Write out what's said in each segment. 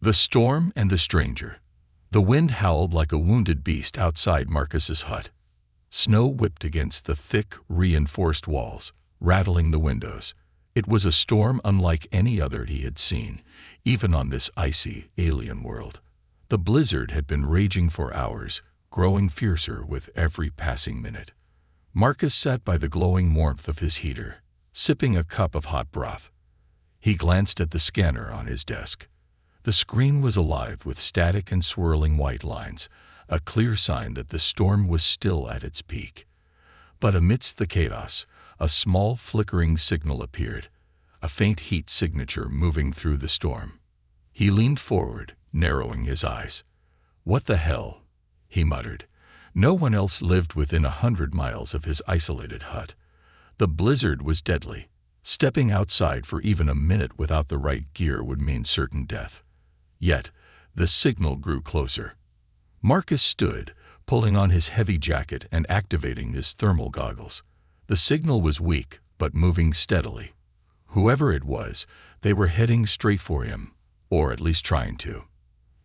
The storm and the stranger. The wind howled like a wounded beast outside Marcus's hut. Snow whipped against the thick, reinforced walls, rattling the windows. It was a storm unlike any other he had seen, even on this icy, alien world. The blizzard had been raging for hours, growing fiercer with every passing minute. Marcus sat by the glowing warmth of his heater, sipping a cup of hot broth. He glanced at the scanner on his desk. The screen was alive with static and swirling white lines, a clear sign that the storm was still at its peak. But amidst the chaos, a small flickering signal appeared, a faint heat signature moving through the storm. He leaned forward, narrowing his eyes. "What the hell?" he muttered. No one else lived within 100 miles of his isolated hut. The blizzard was deadly. Stepping outside for even a minute without the right gear would mean certain death. Yet, the signal grew closer. Marcus stood, pulling on his heavy jacket and activating his thermal goggles. The signal was weak, but moving steadily. Whoever it was, they were heading straight for him, or at least trying to.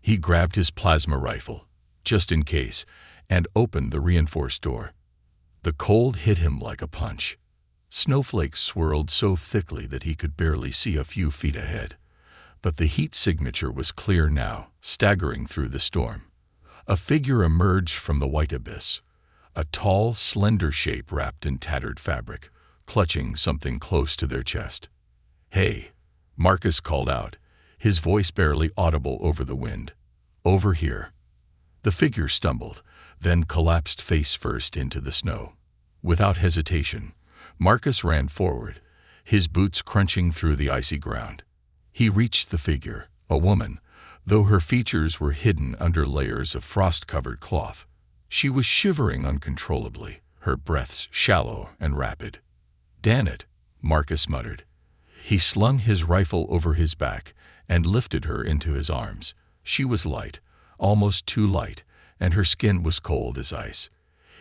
He grabbed his plasma rifle, just in case, and opened the reinforced door. The cold hit him like a punch. Snowflakes swirled so thickly that he could barely see a few feet ahead. But the heat signature was clear now, staggering through the storm. A figure emerged from the white abyss, a tall, slender shape wrapped in tattered fabric, clutching something close to their chest. "Hey," Marcus called out, his voice barely audible over the wind. "Over here." The figure stumbled, then collapsed face first into the snow. Without hesitation, Marcus ran forward, his boots crunching through the icy ground. He reached the figure, a woman, though her features were hidden under layers of frost-covered cloth. She was shivering uncontrollably, her breaths shallow and rapid. "Damn it," Marcus muttered. He slung his rifle over his back and lifted her into his arms. She was light, almost too light, and her skin was cold as ice.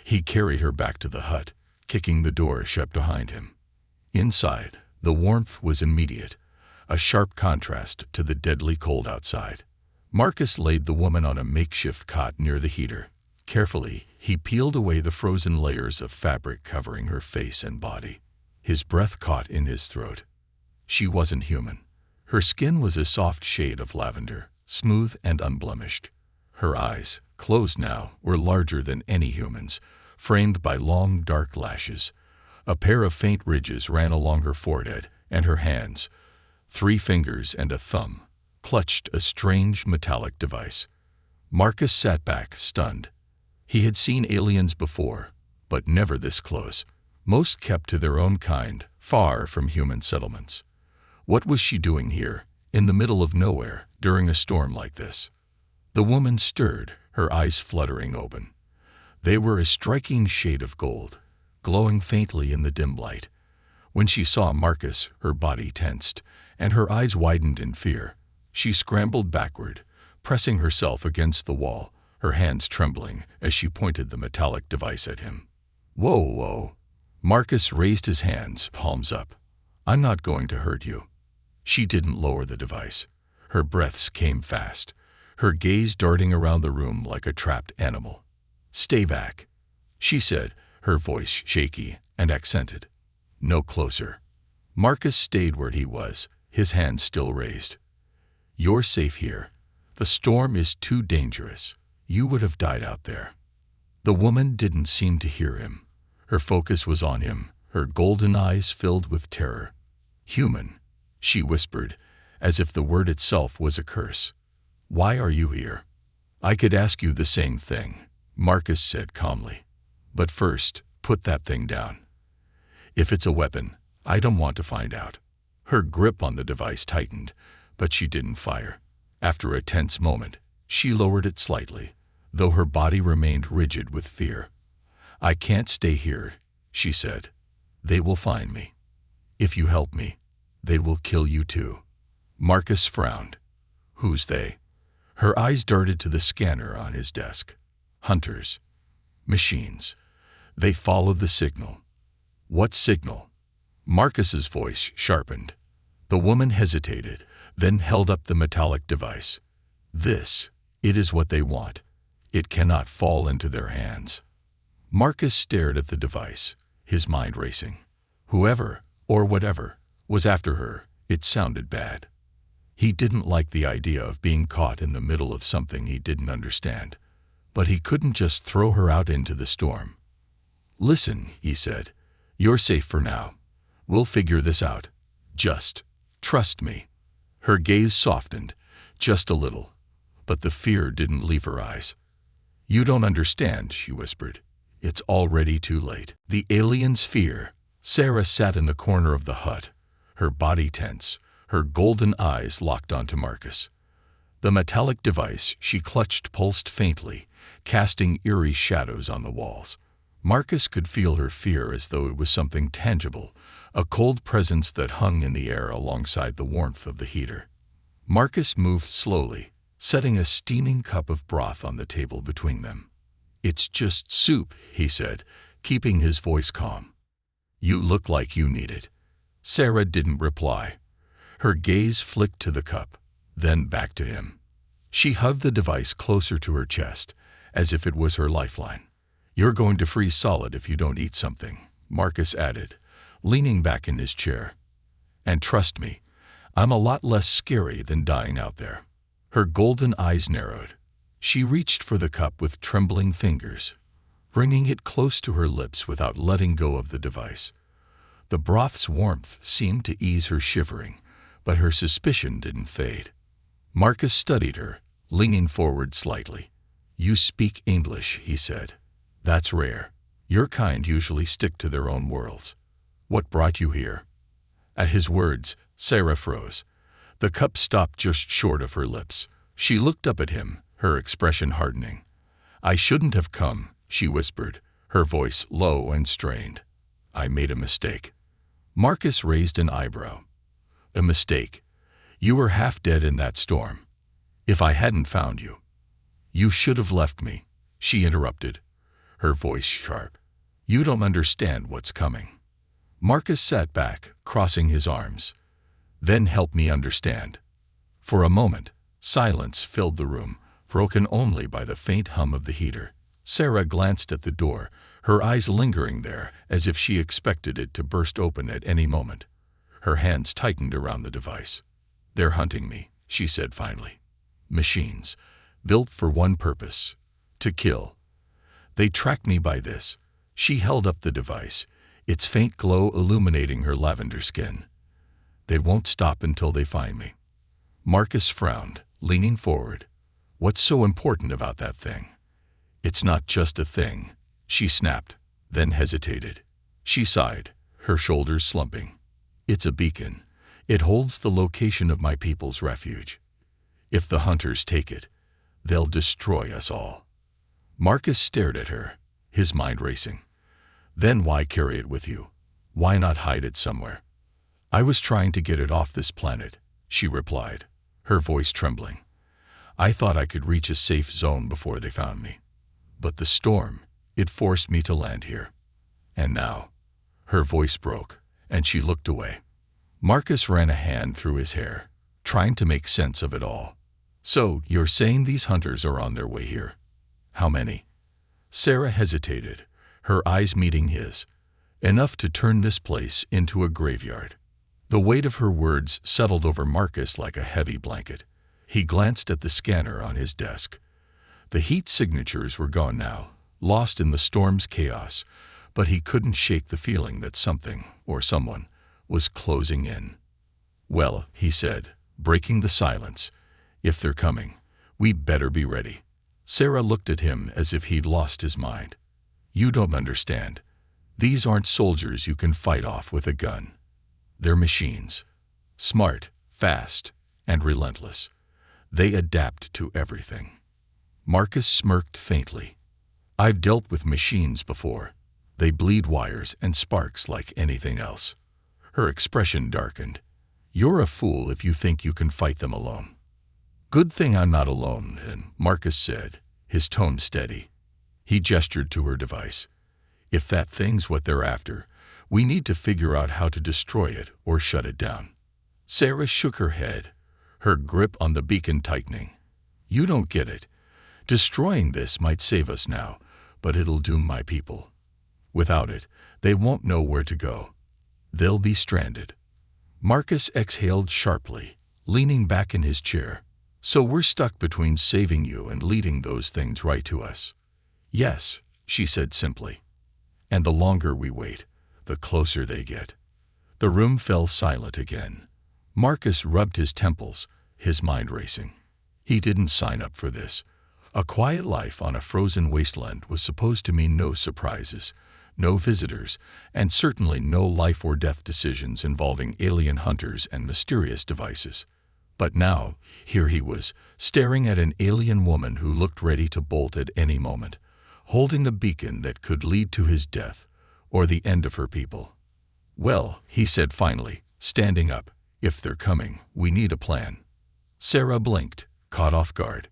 He carried her back to the hut, kicking the door shut behind him. Inside, the warmth was immediate, a sharp contrast to the deadly cold outside. Marcus laid the woman on a makeshift cot near the heater. Carefully, he peeled away the frozen layers of fabric covering her face and body. His breath caught in his throat. She wasn't human. Her skin was a soft shade of lavender, smooth and unblemished. Her eyes, closed now, were larger than any human's, framed by long, dark lashes. A pair of faint ridges ran along her forehead, and her hands, 3 fingers and a thumb, clutched a strange metallic device. Marcus sat back, stunned. He had seen aliens before, but never this close. Most kept to their own kind, far from human settlements. What was she doing here, in the middle of nowhere, during a storm like this? The woman stirred, her eyes fluttering open. They were a striking shade of gold, glowing faintly in the dim light. When she saw Marcus, her body tensed, and her eyes widened in fear. She scrambled backward, pressing herself against the wall, her hands trembling as she pointed the metallic device at him. "Whoa, whoa." Marcus raised his hands, palms up. "I'm not going to hurt you." She didn't lower the device. Her breaths came fast, her gaze darting around the room like a trapped animal. "Stay back," she said, her voice shaky and accented. "No closer." Marcus stayed where he was, his hands still raised. "You're safe here. The storm is too dangerous. You would have died out there." The woman didn't seem to hear him. Her focus was on him, her golden eyes filled with terror. "Human," she whispered, as if the word itself was a curse. "Why are you here?" "I could ask you the same thing," Marcus said calmly. "But first, put that thing down. If it's a weapon, I don't want to find out." Her grip on the device tightened, but she didn't fire. After a tense moment, she lowered it slightly, though her body remained rigid with fear. "I can't stay here," she said. "They will find me. If you help me, they will kill you too." Marcus frowned. "Who's they?" Her eyes darted to the scanner on his desk. "Hunters. Machines. They follow the signal." "What signal?" Marcus's voice sharpened. The woman hesitated, then held up the metallic device. It is what they want. It cannot fall into their hands. Marcus stared at the device, his mind racing. Whoever, or whatever, was after her, it sounded bad. He didn't like the idea of being caught in the middle of something he didn't understand. But he couldn't just throw her out into the storm. "Listen," he said. "You're safe for now. We'll figure this out. Just trust me." Her gaze softened, just a little, but the fear didn't leave her eyes. "You don't understand," she whispered. "It's already too late." The alien's fear. Sarah sat in the corner of the hut, her body tense, her golden eyes locked onto Marcus. The metallic device she clutched pulsed faintly, casting eerie shadows on the walls. Marcus could feel her fear as though it was something tangible, a cold presence that hung in the air alongside the warmth of the heater. Marcus moved slowly, setting a steaming cup of broth on the table between them. "It's just soup," he said, keeping his voice calm. "You look like you need it." Sarah didn't reply. Her gaze flicked to the cup, then back to him. She hugged the device closer to her chest, as if it was her lifeline. "You're going to freeze solid if you don't eat something," Marcus added, leaning back in his chair. "And trust me, I'm a lot less scary than dying out there." Her golden eyes narrowed. She reached for the cup with trembling fingers, bringing it close to her lips without letting go of the device. The broth's warmth seemed to ease her shivering, but her suspicion didn't fade. Marcus studied her, leaning forward slightly. "You speak English," he said. "That's rare. Your kind usually stick to their own worlds. What brought you here?" At his words, Sarah froze. The cup stopped just short of her lips. She looked up at him, her expression hardening. "I shouldn't have come," she whispered, her voice low and strained. "I made a mistake." Marcus raised an eyebrow. "A mistake? You were half dead in that storm. If I hadn't found you." "You should have left me," she interrupted, her voice sharp. "You don't understand what's coming." Marcus sat back, crossing his arms. "Then help me understand." For a moment, silence filled the room, broken only by the faint hum of the heater. Sarah glanced at the door, her eyes lingering there as if she expected it to burst open at any moment. Her hands tightened around the device. "They're hunting me," she said finally. "Machines, built for one purpose, to kill. They track me by this." She held up the device, its faint glow illuminating her lavender skin. "They won't stop until they find me." Marcus frowned, leaning forward. "What's so important about that thing?" "It's not just a thing," she snapped, then hesitated. She sighed, her shoulders slumping. "It's a beacon. It holds the location of my people's refuge. If the hunters take it, they'll destroy us all." Marcus stared at her, his mind racing. "Then why carry it with you? Why not hide it somewhere?" "I was trying to get it off this planet," she replied, her voice trembling. "I thought I could reach a safe zone before they found me. But the storm, it forced me to land here. And now..." Her voice broke, and she looked away. Marcus ran a hand through his hair, trying to make sense of it all. "So, you're saying these hunters are on their way here? How many?" Sarah hesitated, her eyes meeting his. "Enough to turn this place into a graveyard." The weight of her words settled over Marcus like a heavy blanket. He glanced at the scanner on his desk. The heat signatures were gone now, lost in the storm's chaos, but he couldn't shake the feeling that something, or someone, was closing in. "Well," he said, breaking the silence, "if they're coming, we better be ready." Sarah looked at him as if he'd lost his mind. "You don't understand. These aren't soldiers you can fight off with a gun. They're machines. Smart, fast, and relentless. They adapt to everything." Marcus smirked faintly. "I've dealt with machines before. They bleed wires and sparks like anything else." Her expression darkened. "You're a fool if you think you can fight them alone." "Good thing I'm not alone, then," Marcus said, his tone steady. He gestured to her device. "If that thing's what they're after, we need to figure out how to destroy it or shut it down." Sarah shook her head, her grip on the beacon tightening. You don't get it. Destroying this might save us now, but it'll doom my people. Without it, they won't know where to go. They'll be stranded. Marcus exhaled sharply, leaning back in his chair. So we're stuck between saving you and leading those things right to us. Yes, she said simply. And the longer we wait, the closer they get. The room fell silent again. Marcus rubbed his temples, his mind racing. He didn't sign up for this. A quiet life on a frozen wasteland was supposed to mean no surprises, no visitors, and certainly no life or death decisions involving alien hunters and mysterious devices. But now, here he was, staring at an alien woman who looked ready to bolt at any moment, holding a beacon that could lead to his death or the end of her people. Well, he said finally, standing up, if they're coming, we need a plan. Sarah blinked, caught off guard.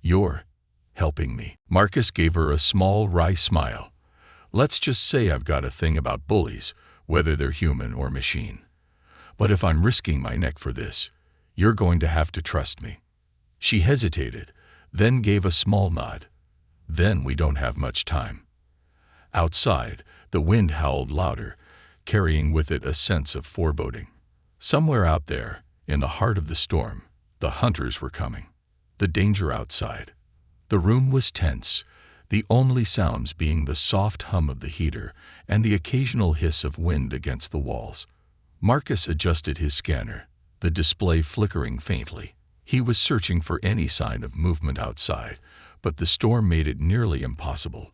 You're helping me. Marcus gave her a small, wry smile. Let's just say I've got a thing about bullies, whether they're human or machine. But if I'm risking my neck for this, you're going to have to trust me. She hesitated, then gave a small nod. Then we don't have much time. Outside, the wind howled louder, carrying with it a sense of foreboding. Somewhere out there, in the heart of the storm, the hunters were coming. The danger outside. The room was tense, the only sounds being the soft hum of the heater and the occasional hiss of wind against the walls. Marcus adjusted his scanner, the display flickering faintly. He was searching for any sign of movement outside, but the storm made it nearly impossible.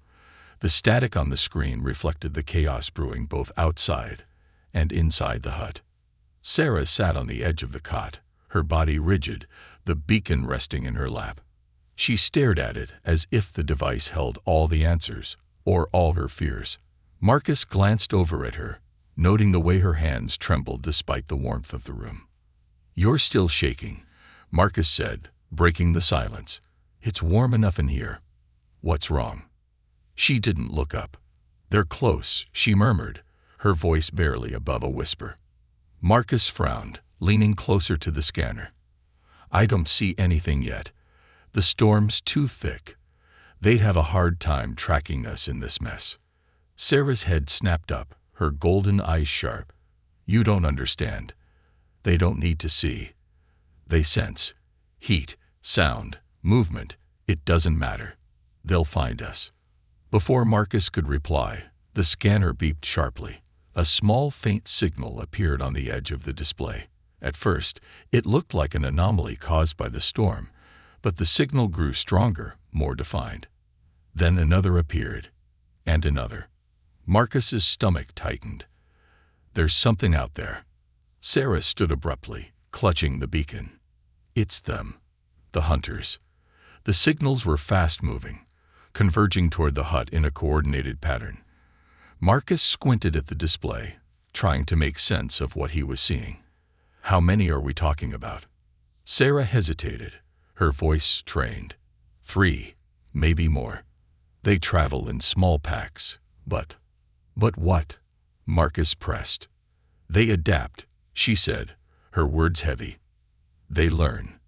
The static on the screen reflected the chaos brewing both outside and inside the hut. Sarah sat on the edge of the cot, her body rigid, the beacon resting in her lap. She stared at it as if the device held all the answers, or all her fears. Marcus glanced over at her, noting the way her hands trembled despite the warmth of the room. You're still shaking, Marcus said, breaking the silence. It's warm enough in here. What's wrong? She didn't look up. They're close, she murmured, her voice barely above a whisper. Marcus frowned, leaning closer to the scanner. I don't see anything yet. The storm's too thick. They'd have a hard time tracking us in this mess. Sarah's head snapped up, her golden eyes sharp. You don't understand. They don't need to see. They sense. Heat, sound, movement. It doesn't matter. They'll find us. Before Marcus could reply, the scanner beeped sharply. A small faint signal appeared on the edge of the display. At first, it looked like an anomaly caused by the storm, but the signal grew stronger, more defined. Then another appeared, and another. Marcus's stomach tightened. There's something out there. Sarah stood abruptly, clutching the beacon. It's them, the hunters. The signals were fast-moving, converging toward the hut in a coordinated pattern. Marcus squinted at the display, trying to make sense of what he was seeing. How many are we talking about? Sarah hesitated, her voice strained. 3, maybe more. They travel in small packs, but what? Marcus pressed. They adapt, she said, her words heavy. They learn.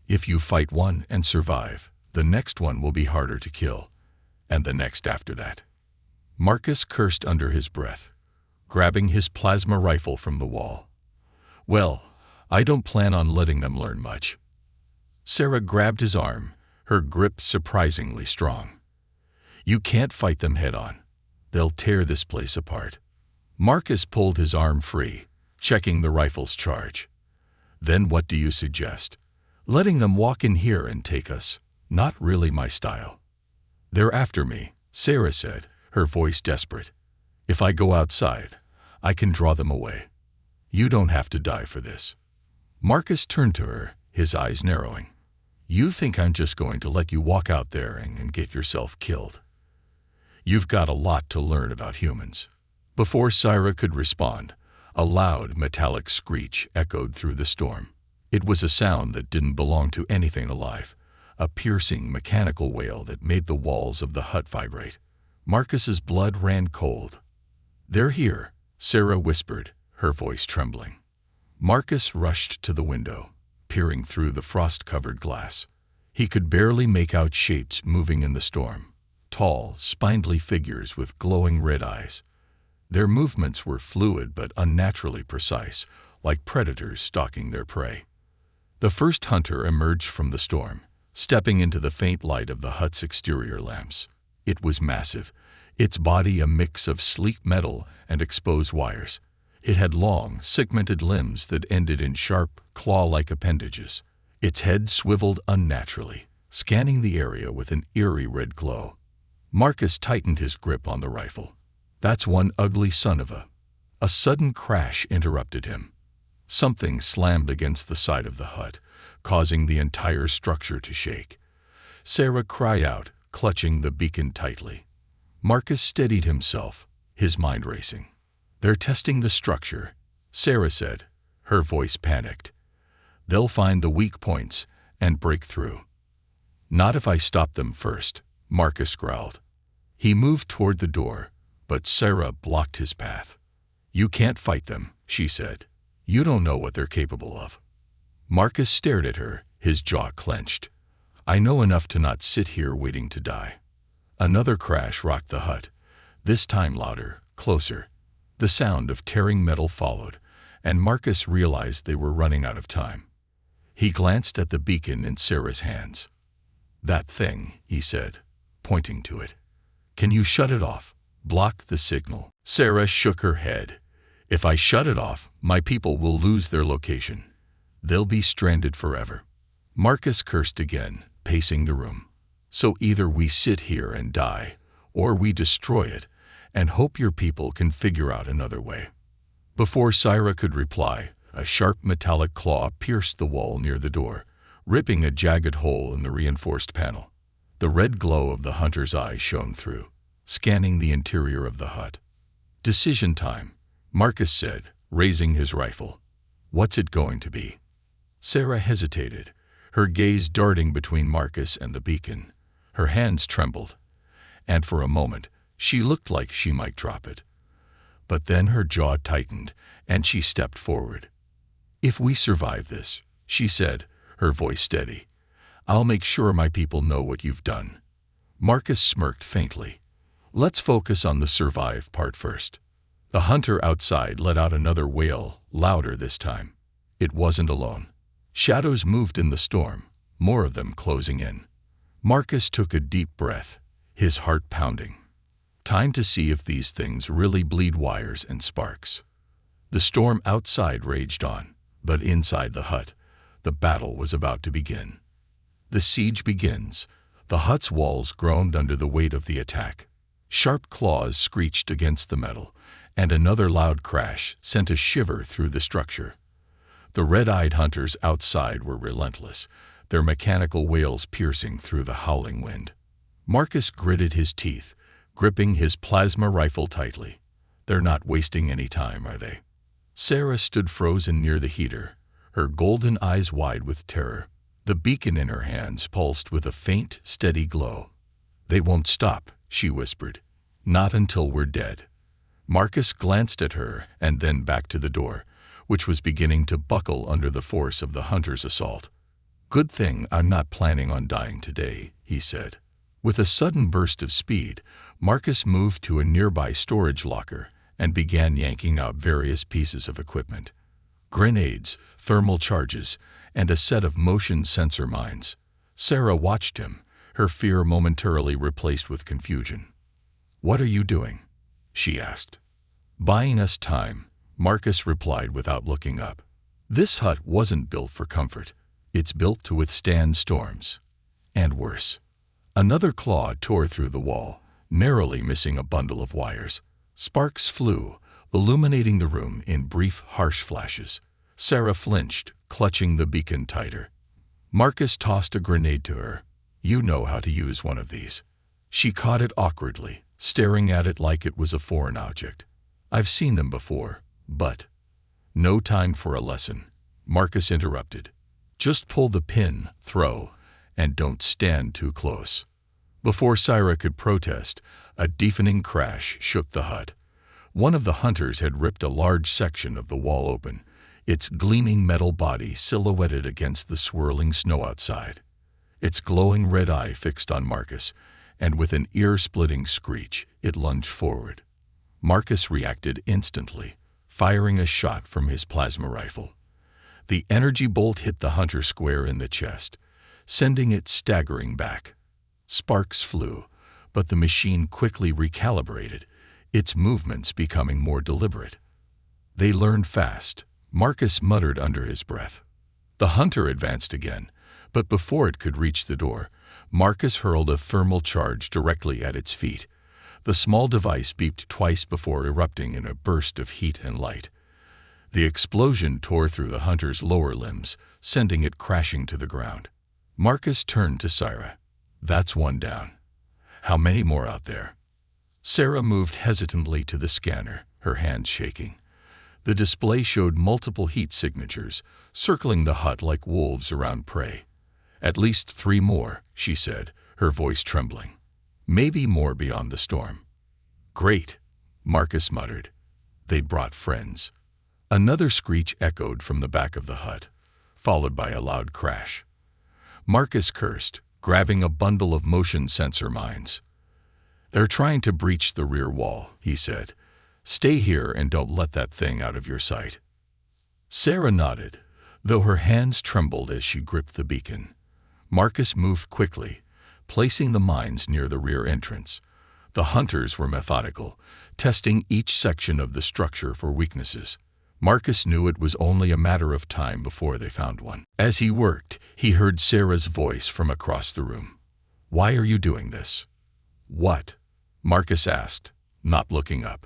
If you fight one and survive, the next one will be harder to kill, and the next after that. Marcus cursed under his breath, grabbing his plasma rifle from the wall. Well, I don't plan on letting them learn much. Sarah grabbed his arm, her grip surprisingly strong. You can't fight them head-on. They'll tear this place apart. Marcus pulled his arm free, checking the rifle's charge. Then what do you suggest? Letting them walk in here and take us? Not really my style. They're after me, Sarah said, her voice desperate. If I go outside, I can draw them away. You don't have to die for this. Marcus turned to her, his eyes narrowing. You think I'm just going to let you walk out there and get yourself killed? You've got a lot to learn about humans. Before Sarah could respond, a loud metallic screech echoed through the storm. It was a sound that didn't belong to anything alive, a piercing mechanical wail that made the walls of the hut vibrate. Marcus's blood ran cold. They're here, Sarah whispered, her voice trembling. Marcus rushed to the window, peering through the frost-covered glass. He could barely make out shapes moving in the storm. Tall, spindly figures with glowing red eyes. Their movements were fluid but unnaturally precise, like predators stalking their prey. The first hunter emerged from the storm, stepping into the faint light of the hut's exterior lamps. It was massive, its body a mix of sleek metal and exposed wires. It had long, segmented limbs that ended in sharp, claw-like appendages. Its head swiveled unnaturally, scanning the area with an eerie red glow. Marcus tightened his grip on the rifle. "That's one ugly son of a..." A sudden crash interrupted him. Something slammed against the side of the hut, causing the entire structure to shake. Sarah cried out, clutching the beacon tightly. Marcus steadied himself, his mind racing. "They're testing the structure," Sarah said, her voice panicked. "They'll find the weak points and break through." "Not if I stop them first," Marcus growled. He moved toward the door, but Sarah blocked his path. "You can't fight them," she said. "You don't know what they're capable of." Marcus stared at her, his jaw clenched. "I know enough to not sit here waiting to die." Another crash rocked the hut, this time louder, closer. The sound of tearing metal followed, and Marcus realized they were running out of time. He glanced at the beacon in Sarah's hands. "That thing," he said, pointing to it. "Can you shut it off? Block the signal." Sarah shook her head. "If I shut it off, my people will lose their location. They'll be stranded forever." Marcus cursed again, pacing the room. "So either we sit here and die, or we destroy it, and hope your people can figure out another way." Before Sarah could reply, a sharp metallic claw pierced the wall near the door, ripping a jagged hole in the reinforced panel. The red glow of the hunter's eyes shone through, scanning the interior of the hut. "Decision time," Marcus said, raising his rifle. "What's it going to be?" Sarah hesitated, her gaze darting between Marcus and the beacon. Her hands trembled, and for a moment she looked like she might drop it. But then her jaw tightened, and she stepped forward. "If we survive this," she said, her voice steady, "I'll make sure my people know what you've done." Marcus smirked faintly. "Let's focus on the survive part first." The hunter outside let out another wail, louder this time. It wasn't alone. Shadows moved in the storm, more of them closing in. Marcus took a deep breath, his heart pounding. Time to see if these things really bleed wires and sparks. The storm outside raged on, but inside the hut, the battle was about to begin. The siege begins. The hut's walls groaned under the weight of the attack. Sharp claws screeched against the metal, and another loud crash sent a shiver through the structure. The red-eyed hunters outside were relentless, their mechanical wails piercing through the howling wind. Marcus gritted his teeth, gripping his plasma rifle tightly. "They're not wasting any time, are they?" Sarah stood frozen near the heater, her golden eyes wide with terror. The beacon in her hands pulsed with a faint, steady glow. "They won't stop," she whispered. "Not until we're dead." Marcus glanced at her and then back to the door, which was beginning to buckle under the force of the hunter's assault. "Good thing I'm not planning on dying today," he said. With a sudden burst of speed, Marcus moved to a nearby storage locker and began yanking out various pieces of equipment. Grenades, thermal charges, and a set of motion sensor mines. Sarah watched him, her fear momentarily replaced with confusion. "What are you doing?" she asked. "Buying us time," Marcus replied without looking up. "This hut wasn't built for comfort. It's built to withstand storms. And worse." Another claw tore through the wall, narrowly missing a bundle of wires. Sparks flew, illuminating the room in brief, harsh flashes. Sarah flinched, clutching the beacon tighter. Marcus tossed a grenade to her. "You know how to use one of these." She caught it awkwardly, staring at it like it was a foreign object. "I've seen them before, but..." "No time for a lesson," Marcus interrupted. "Just pull the pin, throw, and don't stand too close." Before Sarah could protest, a deafening crash shook the hut. One of the hunters had ripped a large section of the wall open, its gleaming metal body silhouetted against the swirling snow outside. its glowing red eye fixed on Marcus, and with an ear-splitting screech, it lunged forward. Marcus reacted instantly, firing a shot from his plasma rifle. The energy bolt hit the hunter square in the chest, sending it staggering back. Sparks flew, but the machine quickly recalibrated, its movements becoming more deliberate. They learned fast, Marcus muttered under his breath. The hunter advanced again, but before it could reach the door, Marcus hurled a thermal charge directly at its feet. The small device beeped twice before erupting in a burst of heat and light. The explosion tore through the hunter's lower limbs, sending it crashing to the ground. Marcus turned to Sarah. "That's one down. How many more out there?" Sarah moved hesitantly to the scanner, her hands shaking. The display showed multiple heat signatures, circling the hut like wolves around prey. "At least 3 more, she said, her voice trembling. "Maybe more beyond the storm." "Great," Marcus muttered. They'd brought friends. Another screech echoed from the back of the hut, followed by a loud crash. Marcus cursed, grabbing a bundle of motion sensor mines. "They're trying to breach the rear wall," he said. "Stay here and don't let that thing out of your sight." Sarah nodded, though her hands trembled as she gripped the beacon. Marcus moved quickly, placing the mines near the rear entrance. The hunters were methodical, testing each section of the structure for weaknesses. Marcus knew it was only a matter of time before they found one. As he worked, he heard Sarah's voice from across the room. "Why are you doing this?" "What?" Marcus asked, not looking up.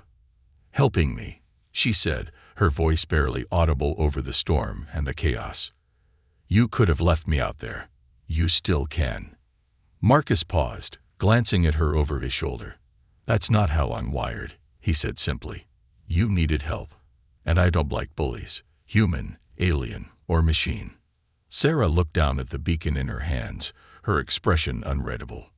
"Helping me," she said, her voice barely audible over the storm and the chaos. "You could have left me out there. You still can." Marcus paused, glancing at her over his shoulder. "That's not how I'm wired," he said simply. "You needed help. And I don't like bullies, human, alien, or machine." Sarah looked down at the beacon in her hands, her expression unreadable.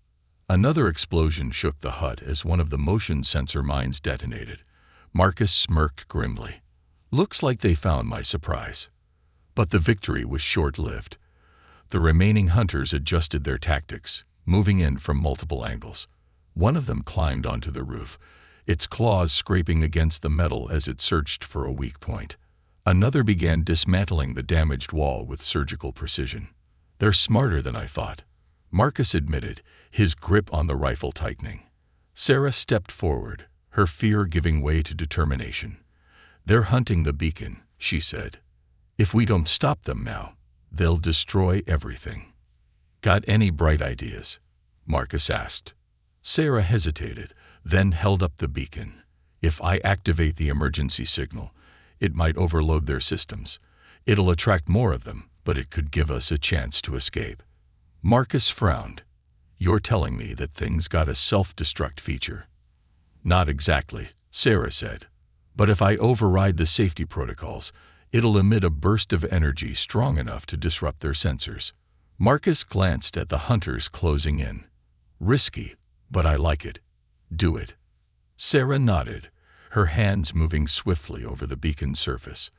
Another explosion shook the hut as one of the motion sensor mines detonated. Marcus smirked grimly. "Looks like they found my surprise." But the victory was short-lived. The remaining hunters adjusted their tactics, moving in from multiple angles. One of them climbed onto the roof, its claws scraping against the metal as it searched for a weak point. Another began dismantling the damaged wall with surgical precision. "They're smarter than I thought," Marcus admitted, his grip on the rifle tightening. Sarah stepped forward, her fear giving way to determination. "They're hunting the beacon," she said. "If we don't stop them now, they'll destroy everything." "Got any bright ideas?" Marcus asked. Sarah hesitated, then held up the beacon. "If I activate the emergency signal, it might overload their systems. It'll attract more of them, but it could give us a chance to escape." Marcus frowned. "You're telling me that things got a self-destruct feature?" "Not exactly," Sarah said. "But if I override the safety protocols, it'll emit a burst of energy strong enough to disrupt their sensors." Marcus glanced at the hunters closing in. "Risky, but I like it. Do it." Sarah nodded, her hands moving swiftly over the beacon's surface.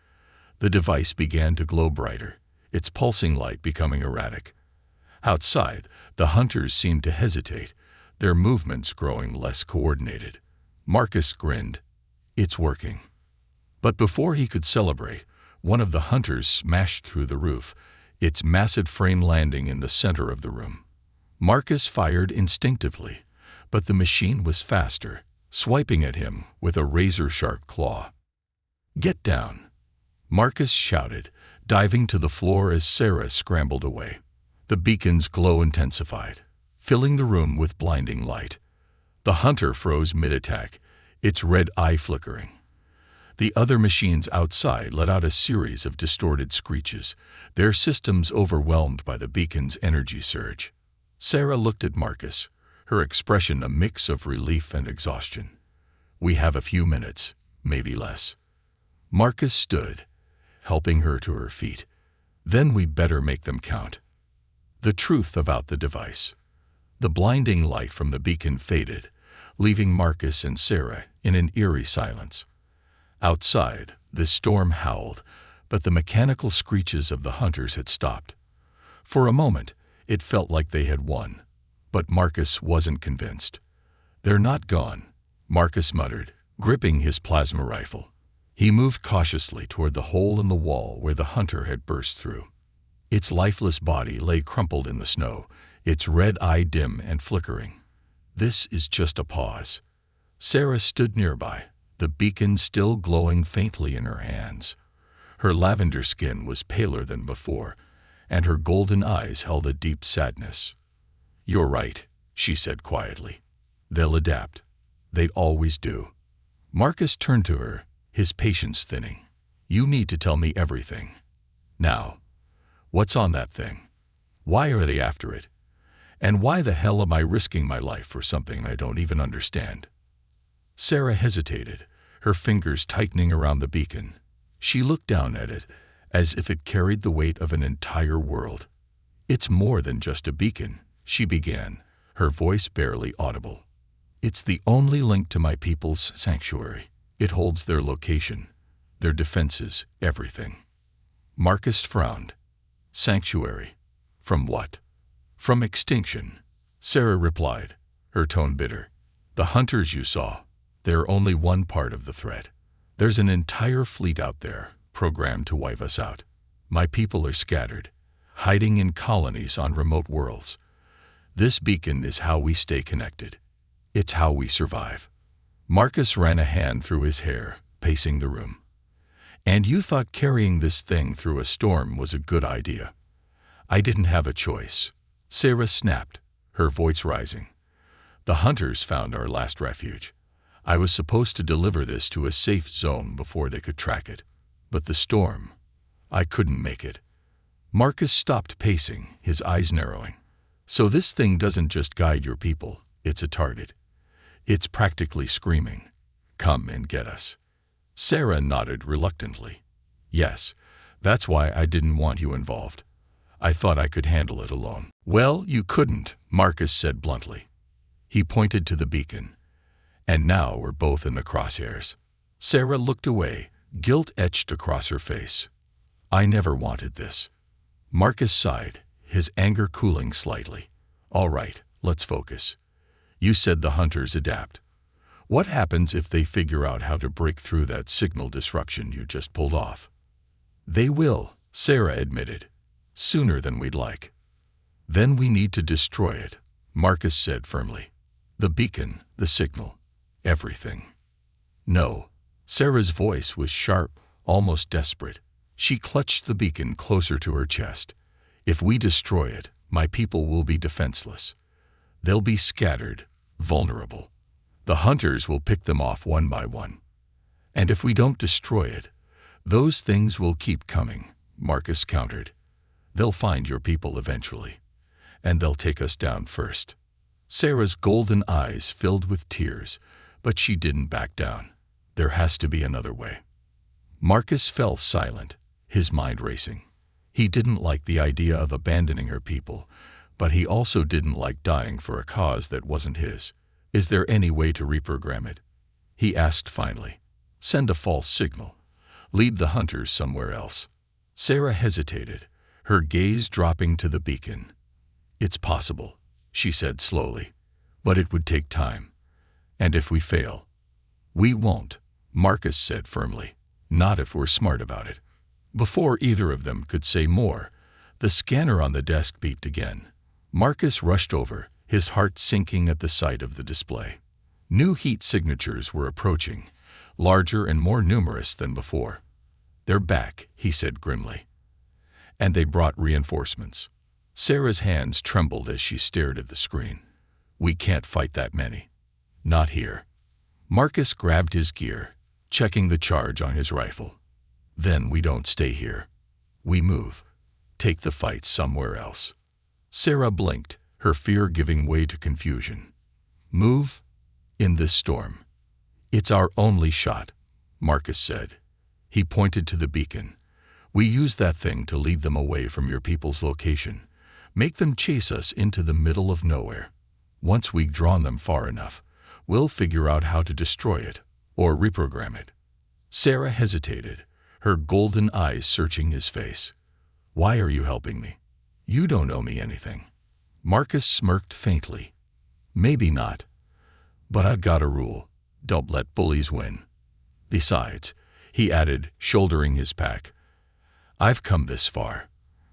The device began to glow brighter, its pulsing light becoming erratic. Outside, the hunters seemed to hesitate, their movements growing less coordinated. Marcus grinned. "It's working." But before he could celebrate, one of the hunters smashed through the roof, its massive frame landing in the center of the room. Marcus fired instinctively, but the machine was faster, swiping at him with a razor-sharp claw. "Get down!" Marcus shouted, diving to the floor as Sarah scrambled away. The beacon's glow intensified, filling the room with blinding light. The hunter froze mid-attack, its red eye flickering. The other machines outside let out a series of distorted screeches, their systems overwhelmed by the beacon's energy surge. Sarah looked at Marcus, her expression a mix of relief and exhaustion. "We have a few minutes, maybe less." Marcus stood, helping her to her feet. "Then we better make them count." The truth about the device. The blinding light from the beacon faded, leaving Marcus and Sarah in an eerie silence. Outside, the storm howled, but the mechanical screeches of the hunters had stopped. For a moment, It felt like they had won. But Marcus wasn't convinced. "They're not gone," Marcus muttered, gripping his plasma rifle. He moved cautiously toward the hole in the wall where the hunter had burst through. Its lifeless body lay crumpled in the snow, its red eye dim and flickering. "This is just a pause." Sarah stood nearby, the beacon still glowing faintly in her hands. Her lavender skin was paler than before, and her golden eyes held a deep sadness. "You're right," she said quietly. "They'll adapt. They always do." Marcus turned to her, his patience thinning. "You need to tell me everything. Now, what's on that thing? Why are they after it? And why the hell am I risking my life for something I don't even understand?" Sarah hesitated, her fingers tightening around the beacon. She looked down at it, as if it carried the weight of an entire world. "It's more than just a beacon," she began, her voice barely audible. "It's the only link to my people's sanctuary. It holds their location, their defenses, everything." Marcus frowned. "Sanctuary? From what?" "From extinction," Sarah replied, her tone bitter. "The hunters you saw, they're only one part of the threat. There's an entire fleet out there, programmed to wipe us out. My people are scattered, hiding in colonies on remote worlds. This beacon is how we stay connected. It's how we survive." Marcus ran a hand through his hair, pacing the room. "And you thought carrying this thing through a storm was a good idea?" "I didn't have a choice," Sarah snapped, her voice rising. "The hunters found our last refuge. I was supposed to deliver this to a safe zone before they could track it. But the storm, I couldn't make it." Marcus stopped pacing, his eyes narrowing. "So this thing doesn't just guide your people, it's a target. It's practically screaming, 'Come and get us.'" Sarah nodded reluctantly. "Yes, that's why I didn't want you involved. I thought I could handle it alone." "Well, you couldn't," Marcus said bluntly. He pointed to the beacon. "And now we're both in the crosshairs." Sarah looked away, guilt etched across her face. "I never wanted this." Marcus sighed, his anger cooling slightly. "All right, let's focus. You said the hunters adapt. What happens if they figure out how to break through that signal disruption you just pulled off?" "They will," Sarah admitted. "Sooner than we'd like." "Then we need to destroy it," Marcus said firmly. "The beacon, the signal, everything." "No." Sarah's voice was sharp, almost desperate. She clutched the beacon closer to her chest. "If we destroy it, my people will be defenseless. They'll be scattered, vulnerable. The hunters will pick them off one by one. And if we don't destroy it, those things will keep coming," Marcus countered. "They'll find your people eventually, and they'll take us down first." Sarah's golden eyes filled with tears, but she didn't back down. "There has to be another way." Marcus fell silent, his mind racing. He didn't like the idea of abandoning her people, but he also didn't like dying for a cause that wasn't his. "Is there any way to reprogram it?" he asked finally. "Send a false signal. Lead the hunters somewhere else." Sarah hesitated, her gaze dropping to the beacon. "It's possible," she said slowly, "but it would take time. And if we fail—" "We won't," Marcus said firmly. "Not if we're smart about it." Before either of them could say more, the scanner on the desk beeped again. Marcus rushed over, his heart sinking at the sight of the display. New heat signatures were approaching, larger and more numerous than before. "They're back," he said grimly. "And they brought reinforcements." Sarah's hands trembled as she stared at the screen. "We can't fight that many. Not here." Marcus grabbed his gear, checking the charge on his rifle. "Then we don't stay here. We move. Take the fight somewhere else." Sarah blinked, her fear giving way to confusion. "Move? In this storm?" "It's our only shot," Marcus said. He pointed to the beacon. "We use that thing to lead them away from your people's location. Make them chase us into the middle of nowhere. Once we've drawn them far enough, we'll figure out how to destroy it, or reprogram it." Sarah hesitated, her golden eyes searching his face. "Why are you helping me? You don't owe me anything." Marcus smirked faintly. Maybe not. But I've got a rule. Don't let bullies win. Besides, he added, shouldering his pack, I've come this far.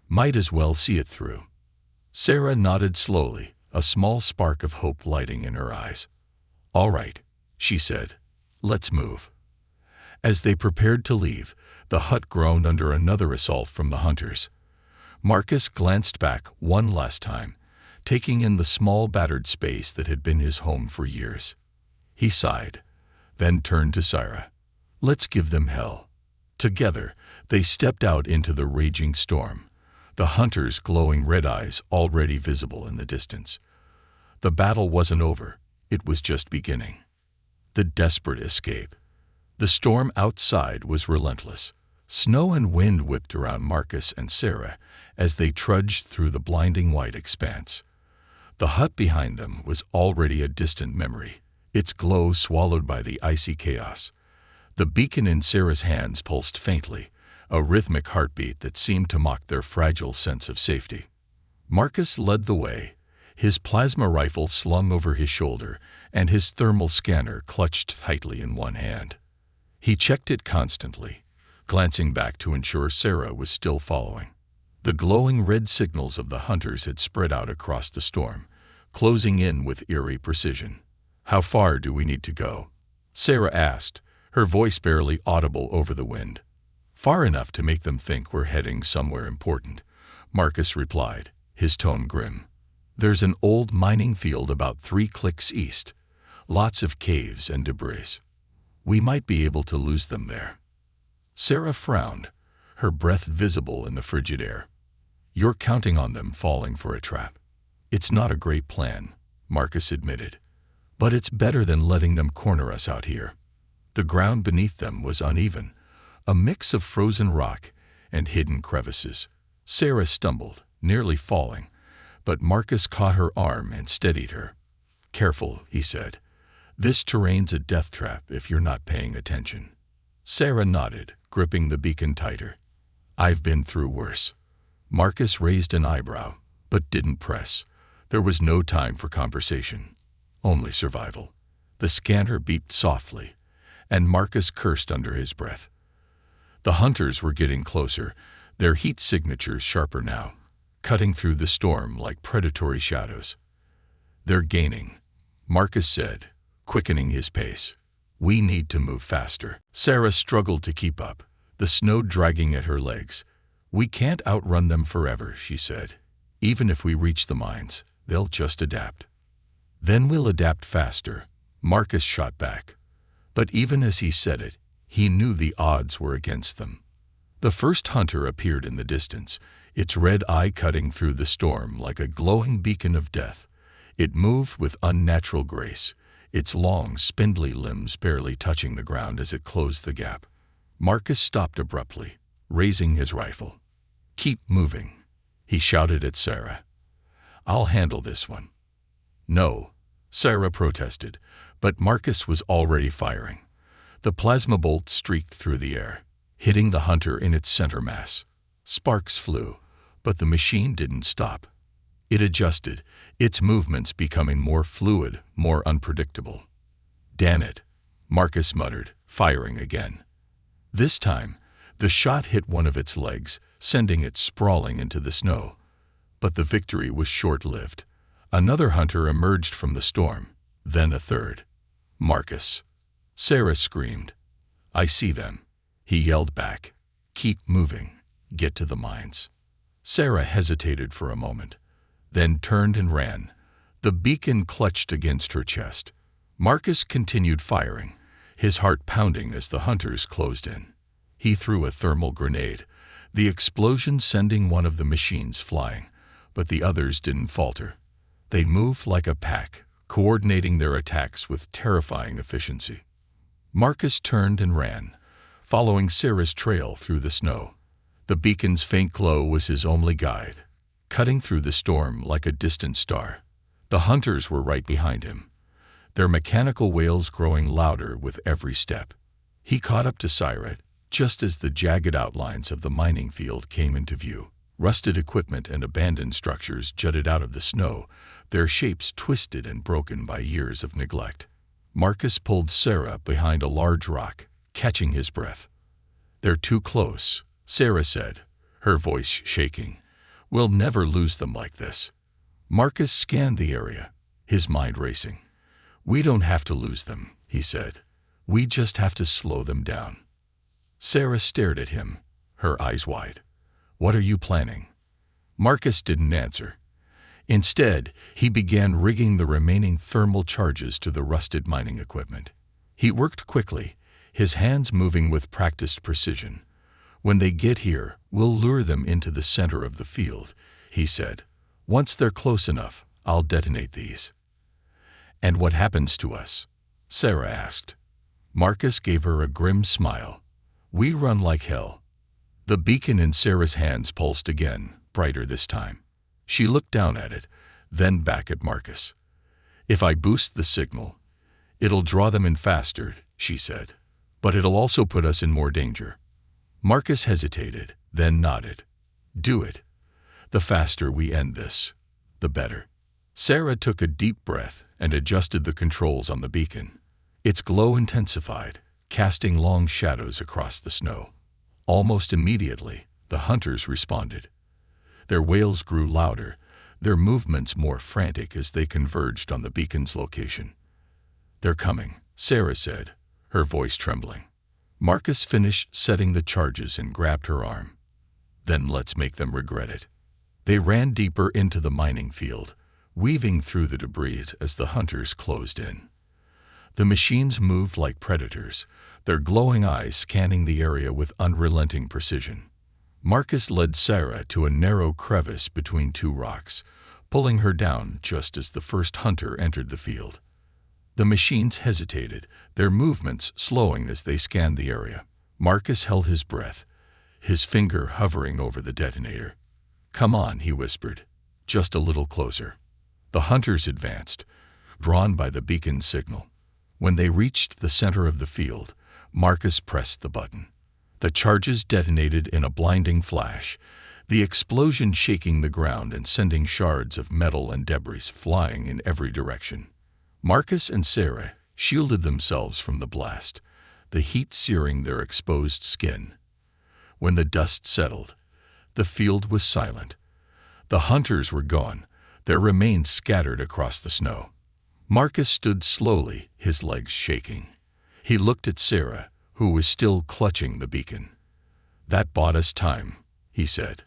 Might as well see it through. Sarah nodded slowly, a small spark of hope lighting in her eyes. All right, she said. Let's move. As they prepared to leave, the hut groaned under another assault from the hunters. Marcus glanced back one last time, taking in the small battered space that had been his home for years. He sighed, then turned to Sarah. Let's give them hell. Together, they stepped out into the raging storm, the hunters' glowing red eyes already visible in the distance. The battle wasn't over, it was just beginning. The desperate escape. The storm outside was relentless. Snow and wind whipped around Marcus and Sarah as they trudged through the blinding white expanse. The hut behind them was already a distant memory, its glow swallowed by the icy chaos. The beacon in Sarah's hands pulsed faintly, a rhythmic heartbeat that seemed to mock their fragile sense of safety. Marcus led the way, his plasma rifle slung over his shoulder and his thermal scanner clutched tightly in one hand. He checked it constantly, glancing back to ensure Sarah was still following. The glowing red signals of the hunters had spread out across the storm, closing in with eerie precision. How far do we need to go? Sarah asked, her voice barely audible over the wind. Far enough to make them think we're heading somewhere important, Marcus replied, his tone grim. There's an old mining field about 3 clicks east. Lots of caves and debris. We might be able to lose them there. Sarah frowned, her breath visible in the frigid air. You're counting on them falling for a trap. It's not a great plan, Marcus admitted. But it's better than letting them corner us out here. The ground beneath them was uneven, a mix of frozen rock and hidden crevices. Sarah stumbled, nearly falling, but Marcus caught her arm and steadied her. Careful, he said. This terrain's a death trap if you're not paying attention. Sarah nodded, gripping the beacon tighter. I've been through worse. Marcus raised an eyebrow, but didn't press. There was no time for conversation, only survival. The scanner beeped softly, and Marcus cursed under his breath. The hunters were getting closer, their heat signatures sharper now, cutting through the storm like predatory shadows. They're gaining, Marcus said, quickening his pace. We need to move faster. Sarah struggled to keep up, the snow dragging at her legs. We can't outrun them forever, she said. Even if we reach the mines, they'll just adapt. Then we'll adapt faster, Marcus shot back. But even as he said it, he knew the odds were against them. The first hunter appeared in the distance, its red eye cutting through the storm like a glowing beacon of death. It moved with unnatural grace, its long, spindly limbs barely touching the ground as it closed the gap. Marcus stopped abruptly, raising his rifle. Keep moving, he shouted at Sarah. I'll handle this one. No, Sarah protested, but Marcus was already firing. The plasma bolt streaked through the air, hitting the hunter in its center mass. Sparks flew, but the machine didn't stop. It adjusted, its movements becoming more fluid, more unpredictable. Damn it, Marcus muttered, firing again. This time, the shot hit one of its legs, sending it sprawling into the snow. But the victory was short-lived. Another hunter emerged from the storm, then a third. Marcus. Sarah screamed. I see them. He yelled back. Keep moving. Get to the mines. Sarah hesitated for a moment, then turned and ran. The beacon clutched against her chest. Marcus continued firing, his heart pounding as the hunters closed in. He threw a thermal grenade, the explosion sending one of the machines flying, but the others didn't falter. They moved like a pack, coordinating their attacks with terrifying efficiency. Marcus turned and ran, following Sarah's trail through the snow. The beacon's faint glow was his only guide, cutting through the storm like a distant star. The hunters were right behind him, their mechanical wails growing louder with every step. He caught up to Sarah just as the jagged outlines of the mining field came into view. Rusted equipment and abandoned structures jutted out of the snow, their shapes twisted and broken by years of neglect. Marcus pulled Sarah behind a large rock, catching his breath. "They're too close," Sarah said, her voice shaking. "We'll never lose them like this." Marcus scanned the area, his mind racing. "We don't have to lose them," he said. "We just have to slow them down." Sarah stared at him, her eyes wide. "What are you planning?" Marcus didn't answer. Instead, he began rigging the remaining thermal charges to the rusted mining equipment. He worked quickly, his hands moving with practiced precision. "When they get here, we'll lure them into the center of the field," he said. "Once they're close enough, I'll detonate these." "And what happens to us?" Sarah asked. Marcus gave her a grim smile. "We run like hell." The beacon in Sarah's hands pulsed again, brighter this time. She looked down at it, then back at Marcus. "If I boost the signal, it'll draw them in faster," she said. "But it'll also put us in more danger." Marcus hesitated, then nodded. "Do it. The faster we end this, the better." Sarah took a deep breath and adjusted the controls on the beacon. Its glow intensified, casting long shadows across the snow. Almost immediately, the hunters responded. Their wails grew louder, their movements more frantic as they converged on the beacon's location. "They're coming," Sarah said, her voice trembling. Marcus finished setting the charges and grabbed her arm. "Then let's make them regret it." They ran deeper into the mining field, weaving through the debris as the hunters closed in. The machines moved like predators, their glowing eyes scanning the area with unrelenting precision. Marcus led Sarah to a narrow crevice between two rocks, pulling her down just as the first hunter entered the field. The machines hesitated, their movements slowing as they scanned the area. Marcus held his breath, his finger hovering over the detonator. "Come on," he whispered, "just a little closer." The hunters advanced, drawn by the beacon's signal. When they reached the center of the field, Marcus pressed the button. The charges detonated in a blinding flash, the explosion shaking the ground and sending shards of metal and debris flying in every direction. Marcus and Sarah shielded themselves from the blast, the heat searing their exposed skin. When the dust settled, the field was silent. The hunters were gone, their remains scattered across the snow. Marcus stood slowly, his legs shaking. He looked at Sarah, who was still clutching the beacon. "That bought us time," he said,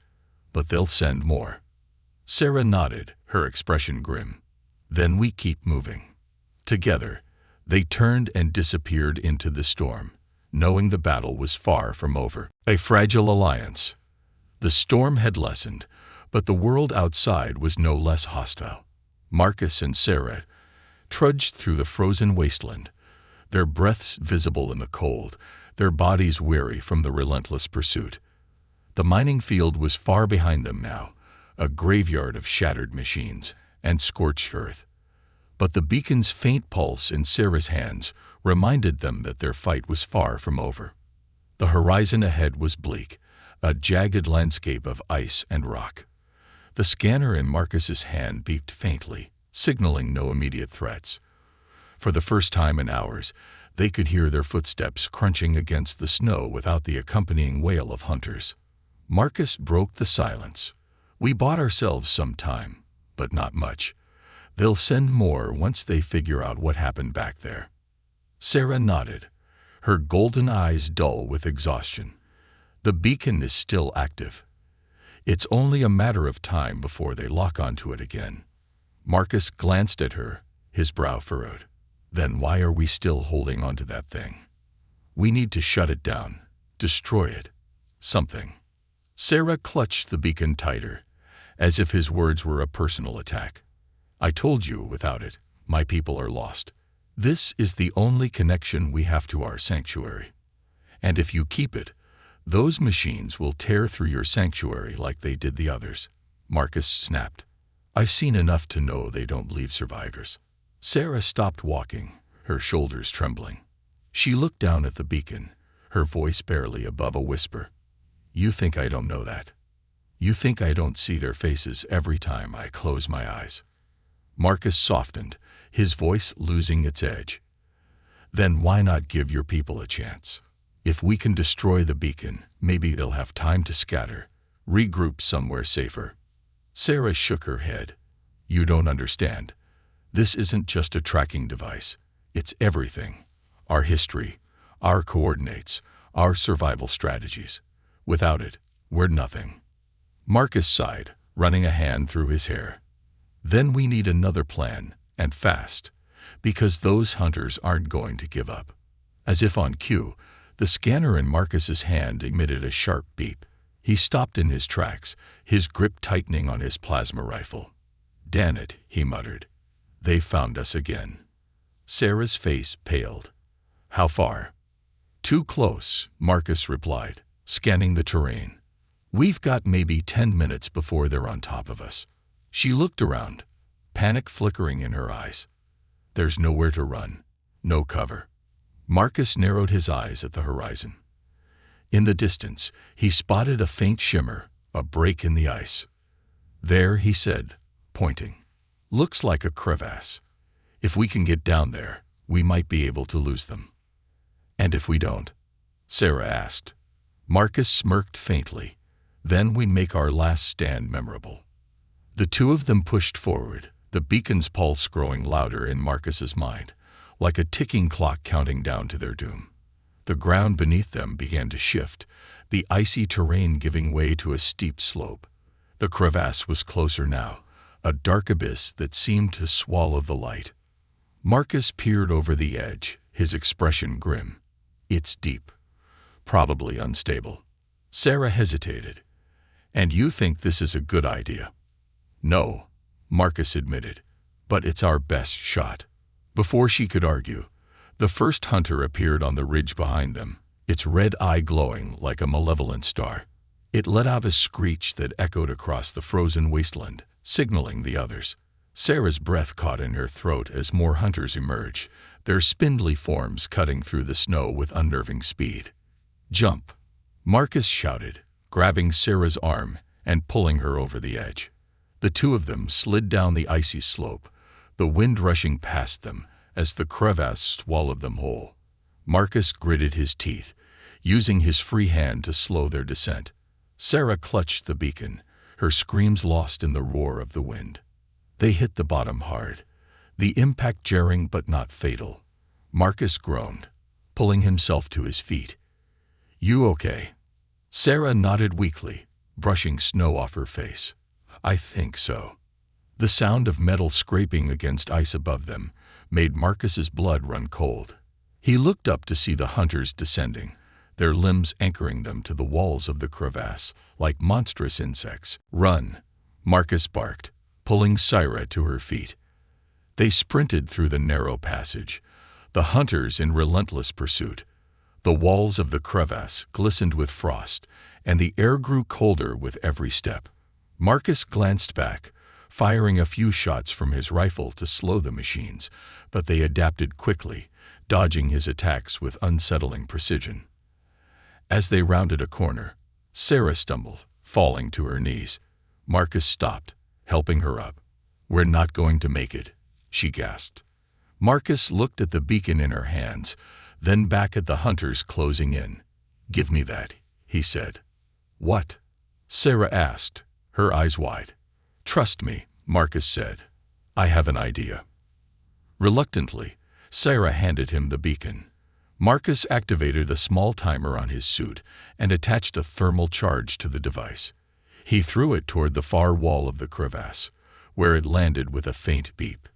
"but they'll send more." Sarah nodded, her expression grim. "Then we keep moving." Together, they turned and disappeared into the storm, knowing the battle was far from over. A fragile alliance. The storm had lessened, but the world outside was no less hostile. Marcus and Sarah trudged through the frozen wasteland, their breaths visible in the cold, their bodies weary from the relentless pursuit. The mining field was far behind them now, a graveyard of shattered machines and scorched earth. But the beacon's faint pulse in Sarah's hands reminded them that their fight was far from over. The horizon ahead was bleak, a jagged landscape of ice and rock. The scanner in Marcus's hand beeped faintly, signaling no immediate threats. For the first time in hours, they could hear their footsteps crunching against the snow without the accompanying wail of hunters. Marcus broke the silence. "We bought ourselves some time, but not much. They'll send more once they figure out what happened back there." Sarah nodded, her golden eyes dull with exhaustion. "The beacon is still active. It's only a matter of time before they lock onto it again." Marcus glanced at her, his brow furrowed. "Then why are we still holding onto that thing? We need to shut it down, destroy it, something." Sarah clutched the beacon tighter, as if his words were a personal attack. "I told you, without it, my people are lost. This is the only connection we have to our sanctuary. And if you keep it, those machines will tear through your sanctuary like they did the others." Marcus snapped. "I've seen enough to know they don't leave survivors." Sarah stopped walking, her shoulders trembling. She looked down at the beacon, her voice barely above a whisper. "You think I don't know that?" You think I don't see their faces every time I close my eyes? Marcus softened, his voice losing its edge. Then why not give your people a chance? If we can destroy the beacon, maybe they'll have time to scatter, regroup somewhere safer. Sarah shook her head. You don't understand. This isn't just a tracking device. It's everything. Our history, our coordinates, our survival strategies. Without it, we're nothing. Marcus sighed, running a hand through his hair. Then we need another plan, and fast, because those hunters aren't going to give up. As if on cue, the scanner in Marcus's hand emitted a sharp beep. He stopped in his tracks, his grip tightening on his plasma rifle. Damn it, he muttered. They found us again. Sarah's face paled. How far? Too close, Marcus replied, scanning the terrain. We've got maybe 10 minutes before they're on top of us. She looked around, panic flickering in her eyes. There's nowhere to run, no cover. Marcus narrowed his eyes at the horizon. In the distance, he spotted a faint shimmer, a break in the ice. There, he said, pointing. Looks like a crevasse. If we can get down there, we might be able to lose them. And if we don't? Sarah asked. Marcus smirked faintly. Then we make our last stand memorable. The two of them pushed forward, the beacon's pulse growing louder in Marcus's mind, like a ticking clock counting down to their doom. The ground beneath them began to shift, the icy terrain giving way to a steep slope. The crevasse was closer now, a dark abyss that seemed to swallow the light. Marcus peered over the edge, his expression grim. It's deep. Probably unstable. Sarah hesitated. And you think this is a good idea? No, Marcus admitted, but it's our best shot. Before she could argue, the first hunter appeared on the ridge behind them, its red eye glowing like a malevolent star. It let out a screech that echoed across the frozen wasteland, signaling the others. Sarah's breath caught in her throat as more hunters emerged, their spindly forms cutting through the snow with unnerving speed. Jump! Marcus shouted, grabbing Sarah's arm and pulling her over the edge. The two of them slid down the icy slope, the wind rushing past them as the crevasse swallowed them whole. Marcus gritted his teeth, using his free hand to slow their descent. Sarah clutched the beacon, her screams lost in the roar of the wind. They hit the bottom hard, the impact jarring but not fatal. Marcus groaned, pulling himself to his feet. You okay? Sarah nodded weakly, brushing snow off her face. I think so. The sound of metal scraping against ice above them made Marcus's blood run cold. He looked up to see the hunters descending, their limbs anchoring them to the walls of the crevasse like monstrous insects. Run! Marcus barked, pulling Sarah to her feet. They sprinted through the narrow passage, the hunters in relentless pursuit. The walls of the crevasse glistened with frost, and the air grew colder with every step. Marcus glanced back, firing a few shots from his rifle to slow the machines, but they adapted quickly, dodging his attacks with unsettling precision. As they rounded a corner, Sarah stumbled, falling to her knees. Marcus stopped, helping her up. We're not going to make it, she gasped. Marcus looked at the beacon in her hands, then back at the hunters closing in. Give me that, he said. What? Sarah asked, her eyes wide. Trust me, Marcus said. I have an idea. Reluctantly, Sarah handed him the beacon. Marcus activated a small timer on his suit and attached a thermal charge to the device. He threw it toward the far wall of the crevasse, where it landed with a faint beep.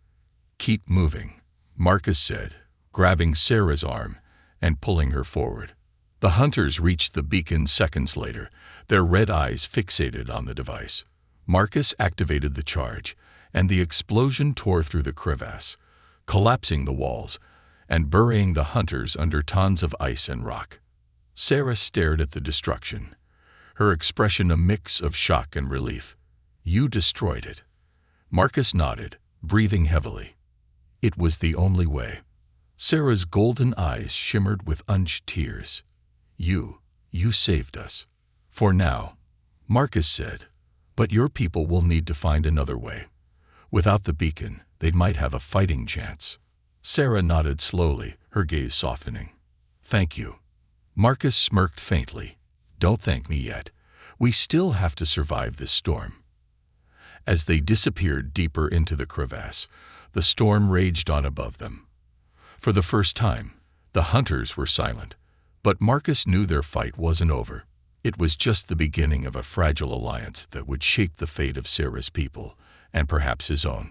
Keep moving, Marcus said, grabbing Sarah's arm and pulling her forward. The hunters reached the beacon seconds later, their red eyes fixated on the device. Marcus activated the charge, and the explosion tore through the crevasse, collapsing the walls and burying the hunters under tons of ice and rock. Sarah stared at the destruction, her expression a mix of shock and relief. You destroyed it. Marcus nodded, breathing heavily. It was the only way. Sarah's golden eyes shimmered with unshed tears. You saved us. For now. Marcus said, "But your people will need to find another way. Without the beacon, they might have a fighting chance." Sarah nodded slowly, her gaze softening. "Thank you." Marcus smirked faintly. "Don't thank me yet. We still have to survive this storm." As they disappeared deeper into the crevasse, the storm raged on above them. For the first time, the hunters were silent, but Marcus knew their fight wasn't over. It was just the beginning of a fragile alliance that would shape the fate of Sarah's people, and perhaps his own.